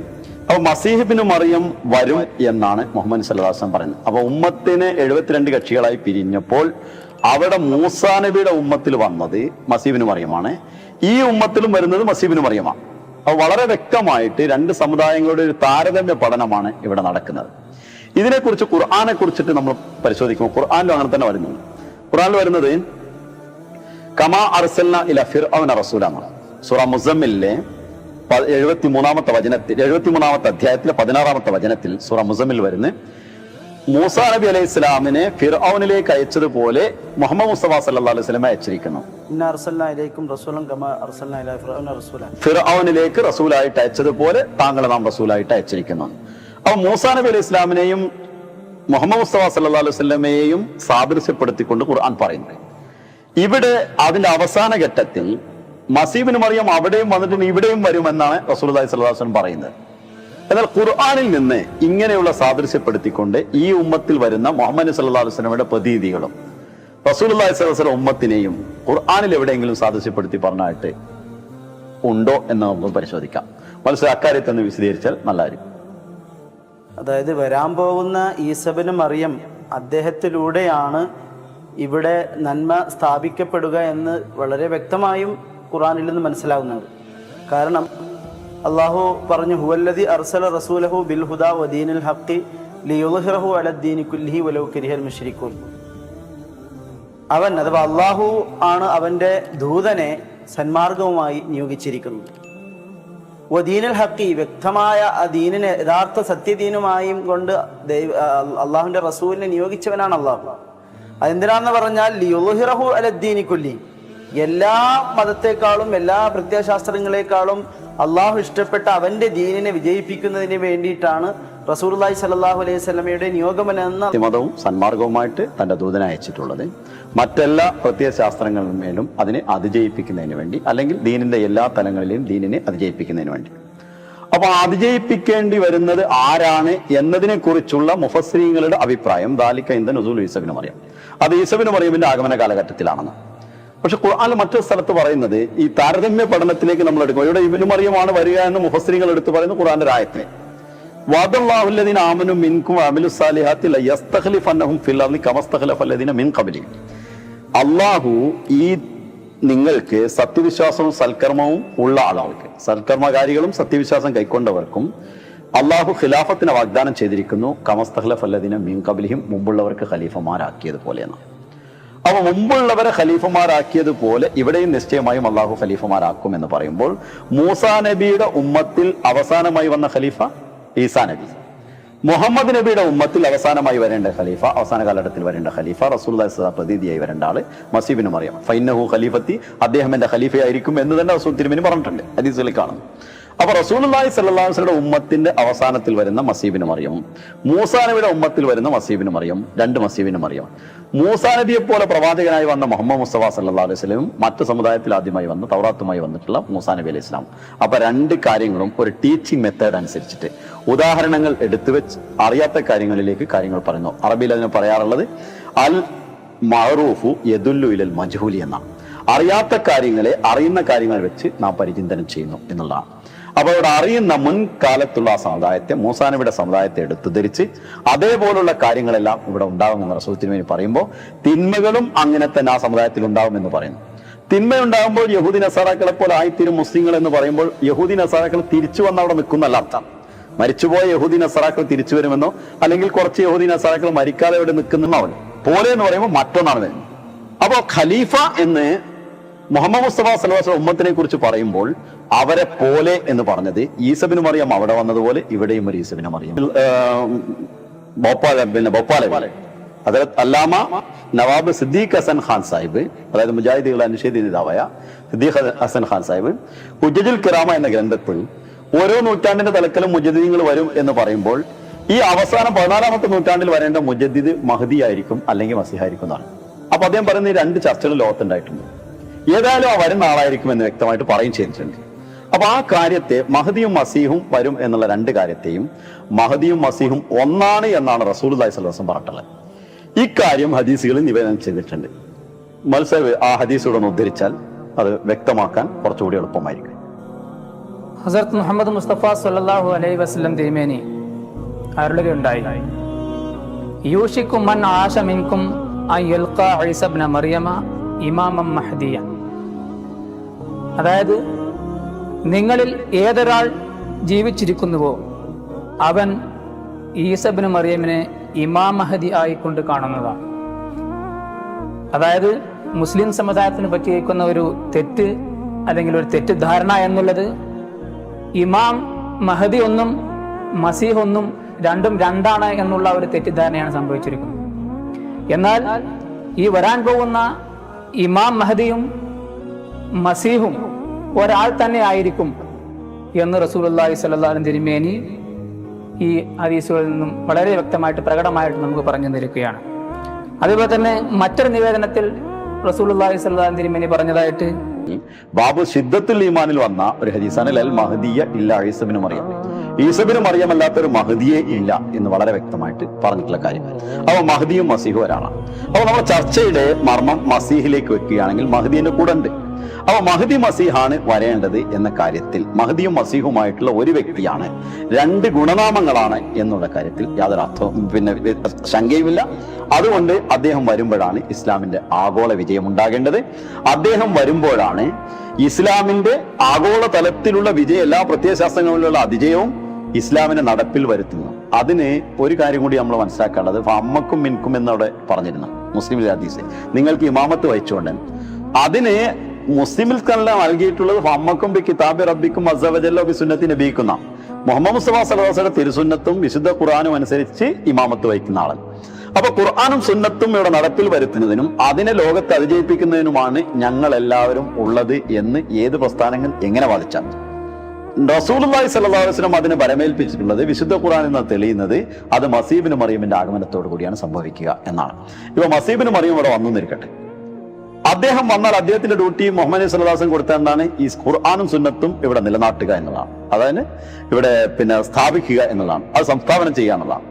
B: അപ്പൊ മസീഹ് ഇബ്നു മറിയം വരും എന്നാണ് മുഹമ്മദ് സല്ലല്ലാഹു അലൈഹി വസല്ലം പറയുന്നത്. അപ്പൊ ഉമ്മത്തിന് 72 കക്ഷികളായി പിരിഞ്ഞപ്പോൾ അവിടെ മൂസാ നബിയുടെ ഉമ്മത്തിൽ വന്നത് മസീഹ് ഇബ്നു മറിയമാണ്. ഈ ഉമ്മത്തിലും വരുന്നത് മസീഹ് ഇബ്നു മറിയമാണ്. അപ്പൊ വളരെ വ്യക്തമായിട്ട് 2 സമുദായങ്ങളുടെ ഒരു താരതമ്യ പഠനമാണ് ഇവിടെ നടക്കുന്നത്. ഇതിനെക്കുറിച്ച് ഖുർആനെ കുറിച്ചിട്ട് നമ്മൾ പരിശോധിക്കുമ്പോൾ ഖുർആനിലും അങ്ങനെ തന്നെ വരുന്നുണ്ട്. ഖുർആനിൽ വരുന്നത് കമാ അർസൽന ഇല ഫിർഔന റസൂലാണ്. സൂറ മുസമ്മിലിലെ 73-ാമത്തെ അധ്യായത്തിലെ 16-ാമത്തെ വചനത്തിൽ സൂറ മുസമ്മിൽ വരുന്ന മൂസാ നബി അലൈഹി ഇസ്ലാമിനെ ഫിർഔനിലേക്ക് അയച്ചതുപോലെ മുഹമ്മദ് മുസ്തഫ സല്ലല്ലാഹു അലൈഹി വസല്ലം അയച്ചിരിക്കുന്നു. ഫിർഔനിലേക്ക് റസൂലായിട്ട് അയച്ചതുപോലെ താങ്കളെ നാം റസൂലായിട്ട് അയച്ചിരിക്കുന്നു. അപ്പൊ മൂസാ നബി അലൈഹി ഇസ്ലാമിനെയും മുഹമ്മദ് മുസ്തഫ സല്ലല്ലാഹു അലൈഹി വസല്ലമയെയും സാദൃശ്യപ്പെടുത്തിക്കൊണ്ട് ഖുർആൻ പറയുന്നത്. ഇവിടെ അതിന്റെ അവസാന ഘട്ടത്തിൽ മസീഹ് ഇബ്നു മറിയം അവിടെയും വന്നിട്ട് ഇവിടെയും വരുമെന്നാണ് റസൂലുള്ളാഹി സ്വല്ലല്ലാഹു അലൈഹി വസല്ലം പറയുന്നത്. എന്നാൽ ഖുർആനിൽ നിന്ന് ഇങ്ങനെയുള്ള സാദൃശ്യപ്പെടുത്തിക്കൊണ്ട് ഈ ഉമ്മത്തിൽ വരുന്ന മുഹമ്മദ് സല്ലല്ലാഹു അലൈഹി വസല്ലമയുടെ പ്രതീതികളും റസൂലുള്ളാഹി സ്വല്ലല്ലാഹു അലൈഹി വസല്ലം ഉമ്മത്തിനെയും ഖുർആനിൽ എവിടെയെങ്കിലും സാദൃശ്യപ്പെടുത്തി പറഞ്ഞായിട്ട് ഉണ്ടോ എന്ന് നമുക്ക് പരിശോധിക്കാം. മനസ്സിലായി അക്കാര്യത്തെ ഒന്ന് വിശദീകരിച്ചാൽ നല്ലതായിരിക്കും.
C: അതായത് വരാൻ പോകുന്ന ഈസാ ഇബ്നു മറിയം അദ്ദേഹത്തിലൂടെയാണ് ഇവിടെ നന്മ സ്ഥാപിക്കപ്പെടുക എന്ന് വളരെ വ്യക്തമായും ഖുർആനിൽ നിന്ന് മനസ്സിലാകുന്നുണ്ട്. കാരണം അള്ളാഹു പറഞ്ഞു, ഹുവല്ലദി അർസല റസൂലഹു ബിൽ ഹുദാ വദീനിൽ ഹഖി ലിയുദ്ഹിറഹു അലദ്ദീനി കുല്ലിഹി വലൗ കരിഹൽ മുശ്രികൂൻ. അവൻ അഥവാ അള്ളാഹു ആണ് അവന്റെ ദൂതനെ സന്മാർഗവുമായി നിയോഗിച്ചിരിക്കുന്നു. ദീനുൽ ഹഖി, വ്യക്തമായ ആ ദീനിനെ യഥാർത്ഥ സത്യദീനുമായും കൊണ്ട് അള്ളാഹുവിന്റെ റസൂലിനെ നിയോഗിച്ചവനാണ് അള്ളാഹു. അതെന്തിനാന്ന് പറഞ്ഞാൽ ലിയുദ്ഹിറഹു അലദ്ദീനി കുല്ലി, എല്ലാ മതത്തെക്കാളും എല്ലാ പ്രത്യയശാസ്ത്രങ്ങളെക്കാളും അള്ളാഹു ഇഷ്ടപ്പെട്ട അവന്റെ ദീനിനെ വിജയിപ്പിക്കുന്നതിന് വേണ്ടിയിട്ടാണ് റസൂലുള്ളാഹി സ്വല്ലല്ലാഹു അലൈഹി വസല്ലമയുടെ നിയോഗമെന്ന
B: മതവും സന്മാർഗവുമായിട്ട് തന്റെ ദൂതനെ അയച്ചിട്ടുള്ളത് മറ്റെല്ലാ പ്രത്യയശാസ്ത്രങ്ങളിലും മേലും അതിനെ അതിജയിപ്പിക്കുന്നതിന് വേണ്ടി, അല്ലെങ്കിൽ ദീനിന്റെ എല്ലാ തലങ്ങളിലെയും ദീനിനെ അതിജയിപ്പിക്കുന്നതിന് വേണ്ടി. അപ്പൊ അതിജയിപ്പിക്കേണ്ടി വരുന്നത് ആരാണ് എന്നതിനെ കുറിച്ചുള്ള മുഫസ്സിരീങ്ങളുടെ അഭിപ്രായം ദാലിക ഇൻദ നുസൂൽ ഈസ ഇബ്നു മറിയം, അത് ഈസ ഇബ്നു മറിയമിന്റെ ആഗമന കാലഘട്ടത്തിലാണെന്ന്. പക്ഷെ ഖുർആനിൽ മറ്റൊരു സ്ഥലത്ത് പറയുന്നത് ഈ താരതമ്യ പഠനത്തിലേക്ക് നമ്മൾ എടുക്കും. ഇവിടെ ഇബ്നു മറിയമാണ് വരിക എന്ന് മുഫസ്സിരീങ്ങൾ എടുത്ത് പറയുന്നു ഖുർആന്റെ ആയത്തിനെ. വഅദല്ലാഹു അല്ലദീന ആമനു മിൻകും വഅമിലുസ് സാലിഹാത്തി ലയസ്തഖ്ലിഫന്നഹും ഫിൽ അർളി കമസ്തഖ്ലഫല്ലദീന മിൻ ഖബ്ലിഹിം. അല്ലാഹു ഈ നിങ്ങൾക്ക് സത്യവിശ്വാസവും സൽക്കർമ്മവും ഉള്ള ആളുകൾക്ക്, സൽക്കർമ്മകാരികളും സത്യവിശ്വാസം കൈക്കൊണ്ടവർക്കും അള്ളാഹു ഖിലാഫത്തിന് വാഗ്ദാനം ചെയ്തിരിക്കുന്നു. കമസ്തഖ്ലഫല്ലദീന മിൻ ഖബ്ലിഹിം, മുമ്പുള്ളവർക്ക് ഖലീഫമാരാക്കിയതുപോലെയാണ്. അപ്പൊ മുമ്പുള്ളവരെ ഖലീഫമാരാക്കിയതുപോലെ ഇവിടെയും നിശ്ചയമായും അള്ളാഹു ഖലീഫമാരാക്കും എന്ന് പറയുമ്പോൾ മൂസാ നബിയുടെ ഉമ്മത്തിൽ അവസാനമായി വന്ന ഖലീഫ ഈസാ നബി, മുഹമ്മദ് നബിയുടെ ഉമ്മത്തിൽ അവസാനമായി വരേണ്ട ഖലീഫ, അവസാന കാലഘട്ടത്തിൽ വരേണ്ട ഖലീഫ, റസൂലുള്ളാഹി സ്വല്ലല്ലാഹു അലൈഹി വസല്ലം പ്രതിനിധിയായി വരേണ്ട ആള് മസീഹ് ഇബ്നു മറിയം. ഫൈന്നഹു ഖലീഫത്തി, അദ്ദേഹം എന്റെ ഖലീഫയായിരിക്കും എന്ന് തന്നെ റസൂൽ തിരുമേനി പറഞ്ഞിട്ടുണ്ട്, ഹദീസിൽ കാണുന്നു. അപ്പൊ റസൂലുള്ളാഹി സ്വല്ലല്ലാഹു അലൈഹി വസല്ലം ഉമ്മത്തിന്റെ അവസാനത്തിൽ വരുന്ന മസീഹ് ഇബ്നു മറിയം, മൂസാ നബിയുടെ ഉമ്മത്തിൽ വരുന്ന മസീഹ് ഇബ്നു മറിയം, രണ്ട് മസീഹ് ഇബ്നു മറിയം. മൂസാ നബിയെ പോലെ പ്രവാചകനായി വന്ന മുഹമ്മദ് മുസ്തഫ സല്ലല്ലാഹു അലൈഹി വസല്ലം, മറ്റു സമുദായത്തിൽ ആദ്യമായി വന്ന തൗറാത്തുമായി വന്നിട്ടുള്ള മൂസാ നബി അലൈഹി ഇസ്ലാം. അപ്പൊ രണ്ട് കാര്യങ്ങളും ഒരു ടീച്ചിങ് മെത്തേഡ് അനുസരിച്ചിട്ട് ഉദാഹരണങ്ങൾ എടുത്തു വെച്ച് അറിയാത്ത കാര്യങ്ങളിലേക്ക് കാര്യങ്ങൾ പറയുന്നു. അറബിയിൽ അതിന് പറയാറുള്ളത് അൽ മഅറൂഫു യദുല്ലു ഇലൽ മജ്ഹൂലി എന്നാണ്. അറിയാത്ത കാര്യങ്ങളെ അറിയുന്ന കാര്യങ്ങൾ വെച്ച് നാം പരിചിന്തനം ചെയ്യുന്നു എന്നുള്ളതാണ്. അപ്പൊ ഇവിടെ അറിയുന്ന മുൻകാലത്തുള്ള ആ സമുദായത്തെ, മൂസാ നബിയുടെ സമുദായത്തെ എടുത്തു ധരിച്ച് അതേപോലുള്ള കാര്യങ്ങളെല്ലാം ഇവിടെ ഉണ്ടാകുമെന്ന് റസൂൽ തിരുമേനി പറയുമ്പോൾ തിന്മകളും അങ്ങനെ തന്നെ ആ സമുദായത്തിൽ ഉണ്ടാവുമെന്ന് പറയുന്നു. തിന്മയുണ്ടാകുമ്പോൾ യഹൂദി നസാറാക്കളെ പോലെ ആയിത്തീരും മുസ്ലിങ്ങൾ എന്ന് പറയുമ്പോൾ യഹൂദി നസാറാക്കൾ തിരിച്ചു വന്ന് അവിടെ നിൽക്കുന്നല്ല അർത്ഥം. മരിച്ചുപോയ യഹൂദി നസാറാക്കൾ തിരിച്ചു വരുമെന്നോ അല്ലെങ്കിൽ കുറച്ച് യഹൂദി നസാറാക്കൾ മരിക്കാതെ ഇവിടെ നിൽക്കുന്നോ പോലെ എന്ന് പറയുമ്പോൾ മറ്റൊന്നാണ് വരുന്നത്. അപ്പോ ഖലീഫ എന്ന് മുഹമ്മദ് മുസ്തഫ സല്ലല്ലാഹു അലൈഹി വസല്ലം ഉമ്മത്തിനെ കുറിച്ച് പറയുമ്പോൾ അവരെ പോലെ എന്ന് പറഞ്ഞത് ഈസ ഇബ്നു മറിയം അവിടെ വന്നതുപോലെ ഇവിടെയും ഒരു ഈസ ഇബ്നു മറിയം. ഭോപ്പാലെ അതായത് അല്ലാമ നവാബ് സിദ്ദീഖ് ഹസൻ ഖാൻ സാഹിബ്, അതായത് മുജാഹിദുകളുടെ അനുഷേധ നേതാവായ സിദ്ദീഖ് ഹസൻ ഖാൻ സാഹിബ് ഹുജ്ജത്തുൽ കിറാമ എന്ന ഗ്രന്ഥത്തിൽ ഓരോ നൂറ്റാണ്ടിന്റെ തലക്കലും മുജദ്ദിദീങ്ങൾ വരും എന്ന് പറയുമ്പോൾ ഈ അവസാനം 14ാമത്തെ നൂറ്റാണ്ടിൽ വരേണ്ട മുജദ്ദിദ് മഹ്ദി ആയിരിക്കും അല്ലെങ്കിൽ മസീഹായിരിക്കും എന്നാണ്. അപ്പൊ അദ്ദേഹം പറയുന്ന ഈ രണ്ട് ചർച്ചകൾ ലോകത്തുണ്ടായിട്ടുണ്ട്. ഏതായാലും ആ വരുന്ന ആളായിരിക്കും എന്ന് വ്യക്തമായിട്ട് പറയും ചെയ്തിട്ടുണ്ട്. അപ്പൊ ആ കാര്യത്തെ മഹദിയും മസീഹും വരും എന്നുള്ള രണ്ട് കാര്യത്തെയും മഹദിയും മസീഹും ഒന്നാണ് എന്നാണ് റസൂലുള്ളാഹി സ്വല്ലല്ലാഹു അലൈഹി വസല്ലം പറഞ്ഞിട്ടുള്ളത്. ഇക്കാര്യം ഹദീസുകളിൽ നിവേദനം ചെയ്തിട്ടുണ്ട്. മത്സര ആ ഹദീസുകൾ ഒന്ന് ഉദ്ധരിച്ചാൽ അത് വ്യക്തമാക്കാൻ കുറച്ചുകൂടി എളുപ്പമായിരിക്കും.
D: ഹസ്രത്ത് മുഹമ്മദ് മുസ്തഫ സല്ലല്ലാഹു അലൈഹി വസല്ലം തിരുമേനി അരുളുകയുണ്ടായി, യൂഷിക്കു മൻ ആശ മിൻകും അൻ യൽഖാ ഈസ ഇബ്നു മറിയമ ഇമാമം മഹ്ദിയ. അതായത് നിങ്ങളിൽ ഏതൊരാൾ ജീവിച്ചിരിക്കുന്നുവോ അവൻ ഈസ ഇബ്നു മറിയമിനെ ഇമാം മഹദി ആയിക്കൊണ്ട് കാണുന്നതാണ്. അതായത് മുസ്ലിം സമുദായത്തിന് പറ്റിയിരിക്കുന്ന ഒരു തെറ്റ് അല്ലെങ്കിൽ ഒരു തെറ്റിദ്ധാരണ എന്നുള്ളത് ഇമാം മഹദി ഒന്നും മസീഹ് ഒന്നും രണ്ടും രണ്ടാണ് എന്നുള്ള ഒരു തെറ്റിദ്ധാരണയാണ് സംഭവിച്ചിരിക്കുന്നത്. എന്നാൽ ഈ വരാൻ പോകുന്ന ഇമാം മഹദിയും മസീഹും ഒരാൾ തന്നെ ആയിരിക്കും എന്ന് റസൂലുള്ളാഹി സ്വല്ലല്ലാഹു അലൈഹി തിരുമേനി ഈ ഹദീസുകളിൽ നിന്നും വളരെ വ്യക്തമായിട്ട് പ്രകടമായിട്ട് നമുക്ക് പറഞ്ഞു തന്നിരിക്കുകയാണ്. അതുപോലെ തന്നെ മറ്റൊരു നിവേദനത്തിൽ റസൂലുള്ളാഹി സ്വല്ലല്ലാഹു അലൈഹി തിരുമേനി പറഞ്ഞതായിട്ട്
B: ബാബു സിദ്ദത്തുൽ ഈമാനിൽ വന്ന ഒരു ഹദീസാണ് ലൽ മഹദിയ ഇല്ല ഈസ ഇബ്നു മറിയം. ഈസ ഇബ്നു മറിയം അല്ലാത്തൊരു മഹദിയെ ഇല്ല എന്ന് വളരെ വ്യക്തമായിട്ട് പറഞ്ഞിട്ടുള്ള കാര്യം. അപ്പൊ മഹദിയും മസീഹും ഒരാളാണ്. അപ്പൊ നമ്മുടെ ചർച്ചയുടെ മർമ്മം മസീഹിലേക്ക് വെക്കുകയാണെങ്കിൽ മഹദിന്റെ കൂടെ ഉണ്ട്. അപ്പൊ മഹദി മസീഹാണ് വരേണ്ടത് എന്ന കാര്യത്തിൽ മഹദിയും മസീഹുമായിട്ടുള്ള ഒരു വ്യക്തിയാണ്, രണ്ട് ഗുണനാമങ്ങളാണ് എന്നുള്ള കാര്യത്തിൽ യാതൊരു അർത്ഥവും ശങ്കയുമില്ല. അതുകൊണ്ട് അദ്ദേഹം വരുമ്പോഴാണ് ഇസ്ലാമിന്റെ ആഗോള വിജയം ഉണ്ടാകേണ്ടത്. അദ്ദേഹം വരുമ്പോഴാണ് ഇസ്ലാമിന്റെ ആഗോള തലത്തിലുള്ള വിജയം, എല്ലാ പ്രത്യയശാസ്ത്രങ്ങളിലുള്ള അതിജയവും ഇസ്ലാമിനെ നടപ്പിൽ വരുത്തുന്നത്. അതിന് ഒരു കാര്യം കൂടി നമ്മൾ മനസ്സിലാക്കേണ്ടത്, അമ്മക്കും മിൻക്കും എന്നവിടെ പറഞ്ഞിരുന്നു മുസ്ലിം ഹദീസ്, നിങ്ങൾക്ക് ഇമാമത്ത് വഹിച്ചുകൊണ്ട് അതിന് മുസ്ലിമിൽ തന്നെ നൽകിയിട്ടുള്ളത് അമ്മക്കും ബി കിതാബി റബ്ബിക്കും അസ്സവജല്ല ബി സുന്നത്തി നബിക്കുന്ന മുഹമ്മദ് മുസ്തഫ സല്ലല്ലാഹു അലൈഹി വസല്ലം തിരുസുന്നത്തും വിശുദ്ധ ഖുർആനും അനുസരിച്ച് ഇമാമത്ത് വഹിക്കുന്ന ആളൻ. അപ്പൊ ഖുർആനും സുന്നത്തും ഇവിടെ നടപ്പിൽ വരുത്തുന്നതിനും അതിനെ ലോകത്ത് അതിജയിപ്പിക്കുന്നതിനുമാണ് ഞങ്ങൾ എല്ലാവരും ഉള്ളത് എന്ന് ഏത് പ്രസ്ഥാനങ്ങൾ എങ്ങനെ വാദിച്ചാൽ റസൂലുള്ളാഹി സ്വല്ലല്ലാഹു അലൈഹി വസല്ലം അതിനെ പരമേൽപ്പിച്ചിട്ടുള്ളത് വിശുദ്ധ ഖുർആനിൽ നിന്ന് തെളിയുന്നത് അത് മസീഹ് ഇബ്നു മറിയമിന്റെ ആഗമനത്തോടു കൂടിയാണ് സംഭവിക്കുക എന്നാണ്. ഇപ്പൊ മസീഹ് ഇബ്നു മറിയം ഇവിടെ വന്നു നിൽക്കട്ടെ, അദ്ദേഹം വന്നാൽ അദ്ദേഹത്തിന്റെ ഡ്യൂട്ടി മുഹമ്മദ് സ്വല്ലല്ലാഹു അലൈഹി വസല്ലം കൊടുത്ത എന്താണ്? ഈ ഖുർആനും സുന്നത്തും ഇവിടെ നിലനാട്ടുക എന്നുള്ളതാണ്. അതായത് ഇവിടെ സ്ഥാപിക്കുക എന്നുള്ളതാണ്, അത് സംസ്ഥാപനം ചെയ്യുക എന്നുള്ളതാണ്.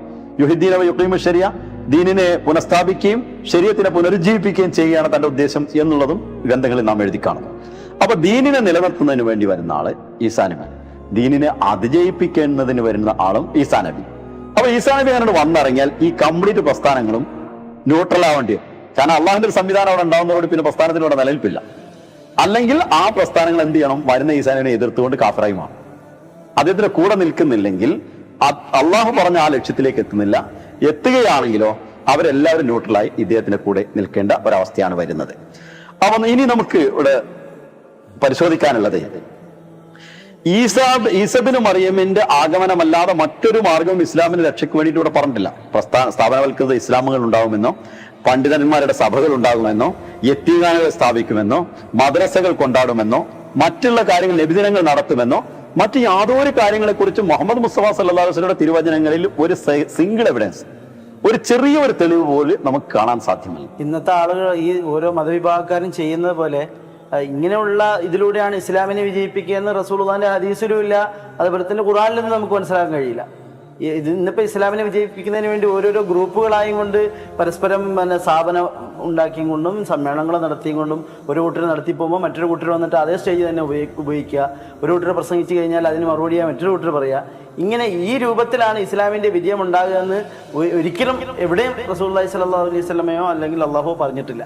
B: യുഹിദ്ദീന വ യുഖീമു ശരിയ, ദീനിനെ പുനഃസ്ഥാപിക്കുകയും ശരീഅത്തിനെ പുനരുജ്ജീവിപ്പിക്കുകയും ചെയ്യുകയാണ് തന്റെ ഉദ്ദേശം എന്നുള്ളതും ഗ്രന്ഥങ്ങളിൽ നാം എഴുതി കാണുന്നു. അപ്പൊ ദീനിനെ നിലനിർത്തുന്നതിന് വേണ്ടി വരുന്ന ആള് ഈസാ നബി, ദീനിനെ അതിജയിപ്പിക്കുന്നതിന് വരുന്ന ആളും ഈസാ നബി. അപ്പൊ ഈസാ നബി അങ്ങനെ വന്നിറങ്ങിയാൽ ഈ കംപ്ലീറ്റ് പ്രസ്ഥാനങ്ങളും ന്യൂട്രൽ ആവേണ്ടി വരും. കാരണം അള്ളാഹുവിന്റെ ഒരു സംവിധാനം അവിടെ ഉണ്ടാവുന്നതോട് പിന്നെ പ്രസ്ഥാനത്തിലൂടെ നിലനിൽപ്പില്ല. അല്ലെങ്കിൽ ആ പ്രസ്ഥാനങ്ങൾ എന്ത് ചെയ്യണം? വരുന്ന ഈസാ നബിയെ എതിർത്തുകൊണ്ട് കാഫിറായി മാറും. അദ്ദേഹത്തിന്റെ കൂടെ നിൽക്കുന്നില്ലെങ്കിൽ അള്ളാഹു പറഞ്ഞ ആ ലക്ഷ്യത്തിലേക്ക് എത്തുന്നില്ല. എത്തുകയാണെങ്കിലോ അവരെല്ലാവരും ന്യൂട്രലായി ഇദ്ദേഹത്തിന്റെ കൂടെ നിൽക്കേണ്ട ഒരവസ്ഥയാണ് വരുന്നത്. അപ്പൊ ഇനി നമുക്ക് ഇവിടെ പരിശോധിക്കാനുള്ളത് ഈസബിന് മറിയമിന്റെ ആഗമനമല്ലാതെ മറ്റൊരു മാർഗവും ഇസ്ലാമിന്റെ രക്ഷയ്ക്ക് വേണ്ടിയിട്ട് ഇവിടെ പറഞ്ഞിട്ടില്ല. സ്ഥാപനവൽകൃത ഇസ്ലാമുകൾ ഉണ്ടാവുമെന്നോ, പണ്ഡിതന്മാരുടെ സഭകൾ ഉണ്ടാകുമെന്നോ, യത്തീംഖാനകൾ സ്ഥാപിക്കുമെന്നോ, മദ്രസകൾ കൊണ്ടാടുമെന്നോ, മറ്റുള്ള കാര്യങ്ങൾ നബിദിനങ്ങൾ നടത്തുമെന്നോ, മറ്റു യാതൊരു കാര്യങ്ങളെ കുറിച്ച് മുഹമ്മദ് മുസ്തഫ സല്ലല്ലാഹു അലൈഹി വസല്ലമയുടെ തിരുവചനങ്ങളിൽ ഒരു സിംഗിൾ എവിഡൻസ്, ഒരു ചെറിയ ഒരു തെളിവ് പോലും നമുക്ക് കാണാൻ സാധ്യമല്ല.
C: ഇന്നത്തെ ആളുകൾ ഈ ഓരോ മതവിഭാഗക്കാരും ചെയ്യുന്നത് പോലെ ഇങ്ങനെയുള്ള ഇതിലൂടെയാണ് ഇസ്ലാമിനെ വിജയിപ്പിക്കുക എന്ന് റസൂലുള്ളാഹിന്റെ ഹദീസിലും ഇല്ല, അതുപോലെ തന്നെ ഖുർആനിൽ നിന്ന് നമുക്ക് മനസ്സിലാക്കാൻ കഴിയില്ല. ഇത് ഇന്നിപ്പോൾ ഇസ്ലാമിനെ വിജയിപ്പിക്കുന്നതിന് വേണ്ടി ഓരോരോ ഗ്രൂപ്പുകളായും കൊണ്ട് പരസ്പരം സ്ഥാപനം ഉണ്ടാക്കിയും കൊണ്ടും സമ്മേളനങ്ങൾ നടത്തിയും കൊണ്ടും ഒരു കൂട്ടർ നടത്തി പോകുമ്പോൾ മറ്റൊരു കൂട്ടർ വന്നിട്ട് അതേ സ്റ്റേജിൽ തന്നെ ഉപയോഗിക്കുക. ഒരു കൂട്ടർ പ്രസംഗിച്ച് കഴിഞ്ഞാൽ അതിന് മറുപടിയായി മറ്റൊരു കൂട്ടർ പറയുക. ഇങ്ങനെ ഈ രൂപത്തിലാണ് ഇസ്ലാമിന്റെ വിജയം ഉണ്ടാകുക എന്ന് ഒരിക്കലും എവിടെയും റസൂലുള്ളാഹി സ്വല്ലല്ലാഹു അലൈഹി വസല്ലമയോ അല്ലെങ്കിൽ അള്ളാഹു പറഞ്ഞിട്ടില്ല.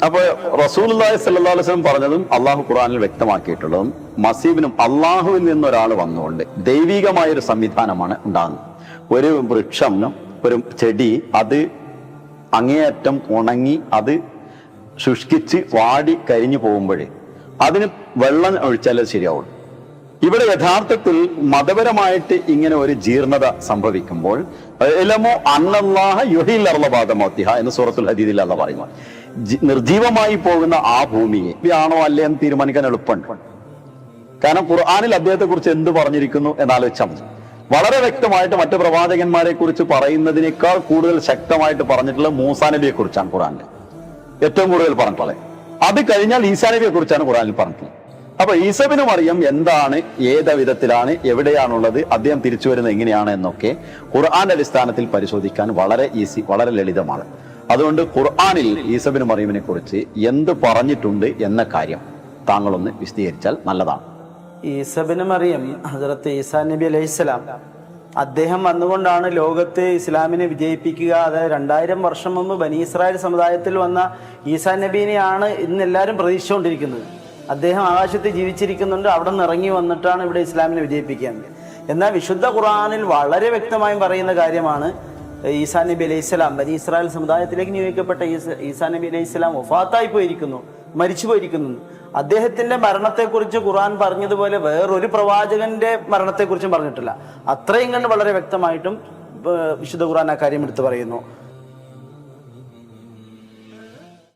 B: അപ്പൊ റസൂലുള്ളാഹി സ്വല്ലല്ലാഹു അലൈഹി വസല്ലം പറഞ്ഞതും അള്ളാഹു ഖുർആനിൽ വ്യക്തമാക്കിയിട്ടുള്ളതും മസീബിനും അള്ളാഹുവിൽ നിന്നൊരാൾ വന്നുകൊണ്ട് ദൈവികമായൊരു സംവിധാനമാണ് ഉണ്ടാകുന്നത്. ഒരു വൃക്ഷം, ഒരു ചെടി, അത് അങ്ങേയറ്റം ഉണങ്ങി അത് ശുഷ്കിച്ച് വാടി കരിഞ്ഞു പോകുമ്പോഴേ അതിന് വെള്ളം ഒഴിച്ചാലേ ശരിയാവുള്ളൂ. ഇവിടെ യഥാർത്ഥത്തിൽ മതപരമായിട്ട് ഇങ്ങനെ ഒരു ജീർണത സംഭവിക്കുമ്പോൾ എലമോ അന്നല്ലാഹ യുഹീൽ അർള ബഅദ മൗതിഹ എന്ന് സൂറത്തുൽ ഹദീദിൽ അല്ലാഹു പറയുന്നു. നിർജീവമായി പോകുന്ന ആ ഭൂമിയെ ആണോ അല്ലേ എന്ന് തീരുമാനിക്കാൻ എളുപ്പമുണ്ട്. കാരണം ഖുർആനിൽ അദ്ദേഹത്തെ കുറിച്ച് എന്ത് പറഞ്ഞിരിക്കുന്നു എന്നാലോചിച്ചാൽ മതി. വളരെ വ്യക്തമായിട്ട് മറ്റു പ്രവാചകന്മാരെ കുറിച്ച് പറയുന്നതിനേക്കാൾ കൂടുതൽ ശക്തമായിട്ട് പറഞ്ഞിട്ടുള്ളത് മൂസാ നബിയെ കുറിച്ചാണ് ഖുർആനിൽ ഏറ്റവും കൂടുതൽ പറഞ്ഞിട്ടുള്ളത്. അത് കഴിഞ്ഞാൽ ഈസാ നബിയെ കുറിച്ചാണ് ഖുർആനിൽ പറഞ്ഞിട്ടുള്ളത്. അപ്പൊ ഈസബിന് മറിയം എന്താണ്, ഏത് വിധത്തിലാണ്, എവിടെയാണുള്ളത്, അദ്ദേഹം തിരിച്ചു വരുന്നത് എങ്ങനെയാണ് എന്നൊക്കെ ഖുർആന്റെ അടിസ്ഥാനത്തിൽ പരിശോധിക്കാൻ വളരെ ഈസി, വളരെ ലളിതമാണ്. അതുകൊണ്ട് ഖുർആനിൽ ഈസബിന് മറിയമിനെ കുറിച്ച് എന്ത് പറഞ്ഞിട്ടുണ്ട് എന്ന കാര്യം താങ്കളൊന്ന് വിശദീകരിച്ചാൽ നല്ലതാണ്.
C: ഈസബിന് മറിയം ഹസ്രത്ത് ഈസാ നബി അലൈഹിസ്സലാം അദ്ദേഹം വന്നുകൊണ്ടാണ് ലോകത്ത് ഇസ്ലാമിനെ വിജയിപ്പിക്കുക. അതായത് 2000 വർഷം മുമ്പ് ബനി ഇസ്രായേൽ സമുദായത്തിൽ വന്ന ഈസാ നബീനെയാണ് ഇന്ന് എല്ലാവരും പ്രതീക്ഷിച്ചുകൊണ്ടിരിക്കുന്നത്. അദ്ദേഹം ആകാശത്ത് ജീവിച്ചിരിക്കുന്നുണ്ട്, അവിടെ നിന്ന് ഇറങ്ങി വന്നിട്ടാണ് ഇവിടെ ഇസ്ലാമിനെ വിജയിപ്പിക്കുന്നത്. എന്നാൽ വിശുദ്ധ ഖുർആനിൽ വളരെ വ്യക്തമായും പറയുന്ന കാര്യമാണ് ഈസാ നബി അലൈഹിസ്സലാം ബനി ഇസ്രായേൽ സമുദായത്തിലേക്ക് നിയോഗിക്കപ്പെട്ട ഈസാ നബി അലൈഹിസ്സലാം വഫാത്തായി പോയിരിക്കുന്നു, മരിച്ചു പോയിരിക്കുന്നു. അദ്ദേഹത്തിന്റെ മരണത്തെക്കുറിച്ച് ഖുർആൻ പറഞ്ഞതുപോലെ വേറൊരു പ്രവാചകന്റെ മരണത്തെക്കുറിച്ചും പറഞ്ഞിട്ടില്ല. അത്രയും കണ്ട് വളരെ വ്യക്തമായിട്ടും വിശുദ്ധ ഖുർആൻ ആ കാര്യം എടുത്തു പറയുന്നു.